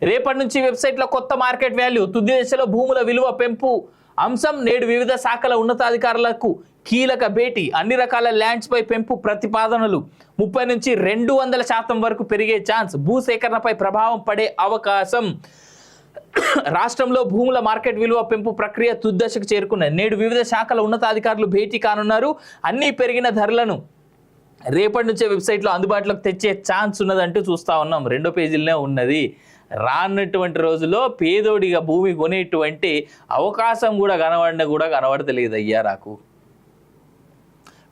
రేపటి నుంచి వెబ్సైట్లో కొత్త మార్కెట్ వాల్యూ, తుది దశలో భూముల విలువ పెంపు అంశం నేడు వివిధ శాఖల ఉన్నతాధికారులకు కీలక భేటీ. అన్ని రకాల ల్యాండ్స్ పై పెంపు ప్రతిపాదనలు. 30 నుంచి 200% వరకు పెరిగే ఛాన్స్. భూసేకరణపై ప్రభావం పడే అవకాశం. రాష్ట్రంలో భూముల మార్కెట్ విలువ పెంపు ప్రక్రియ తుద్దశకు చేరుకున్నది. నేడు వివిధ శాఖల ఉన్నతాధికారులు భేటీ కానున్నారు. అన్ని పెరిగిన ధరలను రేపటి నుంచే వెబ్సైట్లో అందుబాటులోకి తెచ్చే ఛాన్స్ ఉన్నదంటూ చూస్తూ ఉన్నాం. 2వ పేజీలోనే ఉన్నది. రానటువంటి రోజుల్లో పేదోడిగా భూమి కొనేటువంటి అవకాశం కూడా కనబడతలేదు అయ్యా నాకు.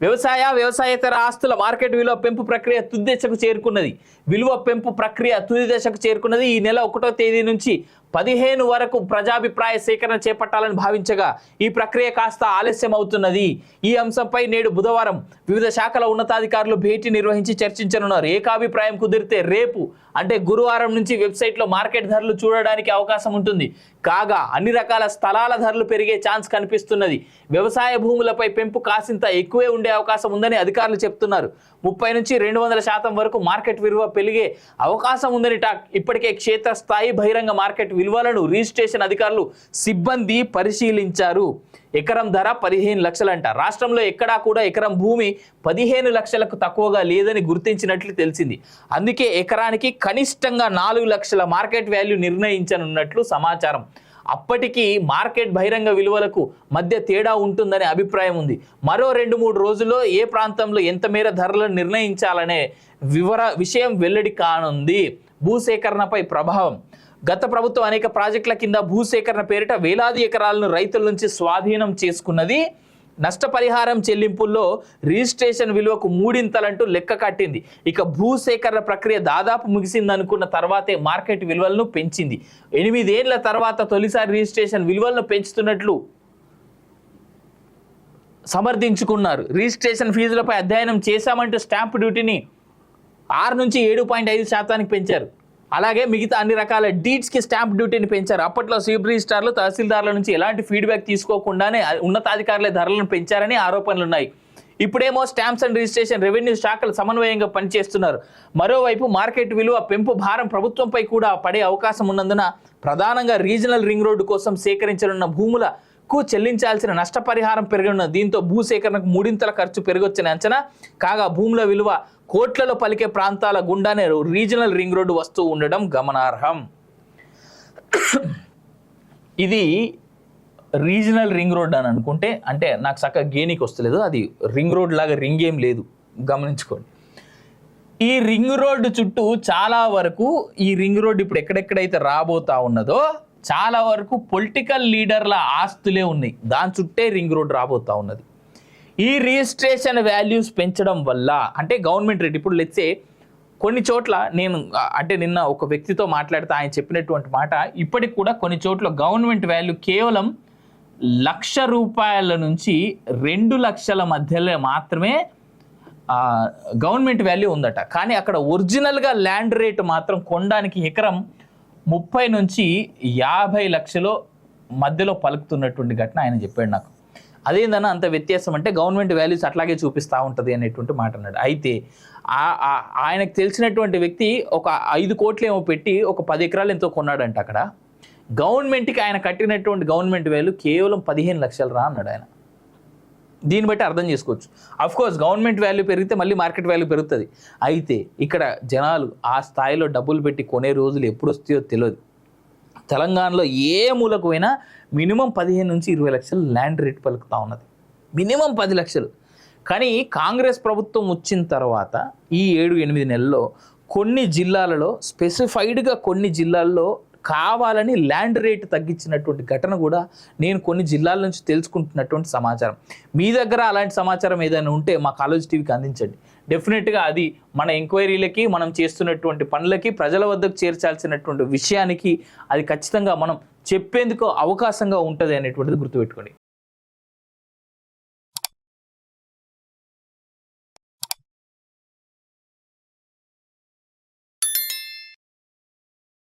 వ్యవసాయేతర ఆస్తుల మార్కెట్ విలువ పెంపు ప్రక్రియ తుది దశకు చేరుకున్నది. ఈ నెల 1వ తేదీ నుంచి 15 వరకు ప్రజాభిప్రాయ సేకరణ చేపట్టాలని భావించగా ఈ ప్రక్రియ కాస్త ఆలస్యం అవుతున్నది. ఈ అంశంపై నేడు బుధవారం వివిధ శాఖల ఉన్నతాధికారులు భేటీ నిర్వహించి చర్చించనున్నారు. ఏకాభిప్రాయం కుదిరితే రేపు అంటే గురువారం నుంచి వెబ్సైట్లో మార్కెట్ ధరలు చూడడానికి అవకాశం ఉంటుంది. కాగా అన్ని రకాల స్థలాల ధరలు పెరిగే ఛాన్స్ కనిపిస్తున్నది. వ్యవసాయ భూములపై పెంపు కాసింత ఎక్కువే ఉండే అవకాశం ఉందని అధికారులు చెప్తున్నారు. 30 నుంచి 200% వరకు మార్కెట్ విలువ పెరిగే అవకాశం ఉందని టాక్. ఇప్పటికే క్షేత్రస్థాయి బహిరంగ మార్కెట్ విలువలను రిజిస్ట్రేషన్ అధికారులు సిబ్బంది పరిశీలించారు. ఎకరం ధర 15 లక్షలంట. రాష్ట్రంలో ఎక్కడా కూడా ఎకరం భూమి 15 లక్షలకు తక్కువగా లేదని గుర్తించినట్లు తెలిసింది. అందుకే ఎకరానికి కనిష్టంగా 4 లక్షల మార్కెట్ వాల్యూ నిర్ణయించనున్నట్లు సమాచారం. అప్పటికి మార్కెట్ బహిరంగ విలువలకు మధ్య తేడా ఉంటుందనే అభిప్రాయం ఉంది. మరో 2-3 రోజుల్లో ఏ ప్రాంతంలో ఎంత మేర ధరలను నిర్ణయించాలనే విషయం వెల్లడి కానుంది. భూసేకరణపై ప్రభావం. గత ప్రభుత్వం అనేక ప్రాజెక్టుల కింద భూసేకరణ పేరిట వేలాది ఎకరాలను రైతుల నుంచి స్వాధీనం చేసుకున్నది. నష్టపరిహారం చెల్లింపుల్లో రిజిస్ట్రేషన్ విలువకు 3 లెక్క కట్టింది. ఇక భూసేకరణ ప్రక్రియ దాదాపు ముగిసిందనుకున్న తర్వాతే మార్కెట్ విలువలను పెంచింది. 8 ఏళ్ల తర్వాత తొలిసారి రిజిస్ట్రేషన్ విలువలను పెంచుతున్నట్లు సమర్థించుకున్నారు. రిజిస్ట్రేషన్ ఫీజులపై అధ్యయనం చేశామంటూ స్టాంప్ డ్యూటీని 6 నుంచి 7.5% పెంచారు. అలాగే మిగతా అన్ని రకాల డీడ్స్కి స్టాంప్ డ్యూటీని పెంచారు. అప్పట్లో సీబ్ రిజిస్ట్రార్లు తహసీల్దార్ల నుంచి ఎలాంటి ఫీడ్బ్యాక్ తీసుకోకుండానే ఉన్నతాధికారులే ధరలను పెంచారని ఆరోపణలు ఉన్నాయి. ఇప్పుడేమో స్టాంప్స్ అండ్ రిజిస్ట్రేషన్ రెవెన్యూ శాఖలు సమన్వయంగా పనిచేస్తున్నారు. మరోవైపు మార్కెట్ విలువ పెంపు భారం ప్రభుత్వంపై కూడా పడే అవకాశం ఉన్నందున ప్రధానంగా రీజనల్ రింగ్ రోడ్డు కోసం సేకరించనున్న భూములకు చెల్లించాల్సిన నష్టపరిహారం పెరగనున్నది. దీంతో భూసేకరణకు 3 ఖర్చు పెరగొచ్చని అంచనా. కాగా భూముల విలువ కోట్లలో పలికే ప్రాంతాల గుండానే రీజనల్ రింగ్ రోడ్డు వస్తూ ఉండడం గమనార్హం. ఇది రీజనల్ రింగ్ రోడ్ అని అనుకుంటే అంటే నాకు చక్కగా గేనికి వస్తలేదు. అది రింగ్ రోడ్ లాగా రింగ్ ఏం లేదు, గమనించుకోండి. ఈ రింగ్ రోడ్డు చుట్టూ చాలా వరకు ఈ రింగ్ రోడ్ ఇప్పుడు ఎక్కడెక్కడైతే రాబోతా ఉన్నదో చాలా వరకు పొలిటికల్ లీడర్ల ఆస్తులే ఉన్నాయి. దాని చుట్టే రింగ్ రోడ్ రాబోతా ఉన్నది. ఈ రిజిస్ట్రేషన్ వాల్యూస్ పెంచడం వల్ల అంటే గవర్నమెంట్ రేట్ ఇప్పుడు లెట్సే కొన్ని చోట్ల నిన్న ఒక వ్యక్తితో మాట్లాడితే ఆయన చెప్పినటువంటి మాట, ఇప్పటికి కూడా కొన్ని చోట్ల గవర్నమెంట్ వాల్యూ కేవలం ₹1,00,000 నుంచి 2 లక్షల మధ్యలో మాత్రమే గవర్నమెంట్ వాల్యూ ఉందట. కానీ అక్కడ ఒరిజినల్గా ల్యాండ్ రేట్ మాత్రం కొనడానికి ఎకరం 30 నుంచి 50 లక్షల మధ్యలో పలుకుతున్నటువంటి ఘటన ఆయన చెప్పాడు నాకు. అదేందన్నా అంత వ్యత్యాసం అంటే గవర్నమెంట్ వాల్యూస్ అట్లాగే చూపిస్తూ ఉంటుంది అనేటువంటి మాట అన్నాడు. అయితే ఆయనకు తెలిసినటువంటి వ్యక్తి ఒక 5 కోట్లు ఏమో పెట్టి ఒక 10 ఎకరాలు ఎంతో కొన్నాడంట. అక్కడ గవర్నమెంట్కి ఆయన కట్టినటువంటి గవర్నమెంట్ వాల్యూ కేవలం 15 లక్షలు రా అన్నాడు ఆయన. దీన్ని బట్టి అర్థం చేసుకోవచ్చు. అఫ్కోర్స్ గవర్నమెంట్ వాల్యూ పెరిగితే మళ్ళీ మార్కెట్ వాల్యూ పెరుగుతుంది. అయితే ఇక్కడ జనాలు ఆ స్థాయిలో డబ్బులు పెట్టి కొనే రోజులు ఎప్పుడు వస్తాయో తెలియదు. తెలంగాణలో ఏ మూలకు పోయినా మినిమం 15 నుంచి 20 లక్షలు ల్యాండ్ రేట్ పలుకుతూ ఉన్నది. మినిమం 10 లక్షలు. కానీ కాంగ్రెస్ ప్రభుత్వం వచ్చిన తర్వాత ఈ 7-8 నెలల్లో కొన్ని జిల్లాలలో స్పెసిఫైడ్గా కొన్ని జిల్లాల్లో కావాలని ల్యాండ్ రేట్ తగ్గించినటువంటి ఘటన కూడా నేను కొన్ని జిల్లాల నుంచి తెలుసుకుంటున్నటువంటి సమాచారం. మీ దగ్గర అలాంటి సమాచారం ఏదైనా ఉంటే మా కాలేజ్ టీవీకి అందించండి. డెఫినెట్గా అది మన ఎంక్వైరీలకి మనం చేస్తున్నటువంటి పనులకి ప్రజల వద్దకు చేర్చాల్సినటువంటి విషయానికి అది ఖచ్చితంగా మనం చెప్పేందుకు అవకాశంగా ఉంటుంది అనేటువంటిది గుర్తుపెట్టుకోండి.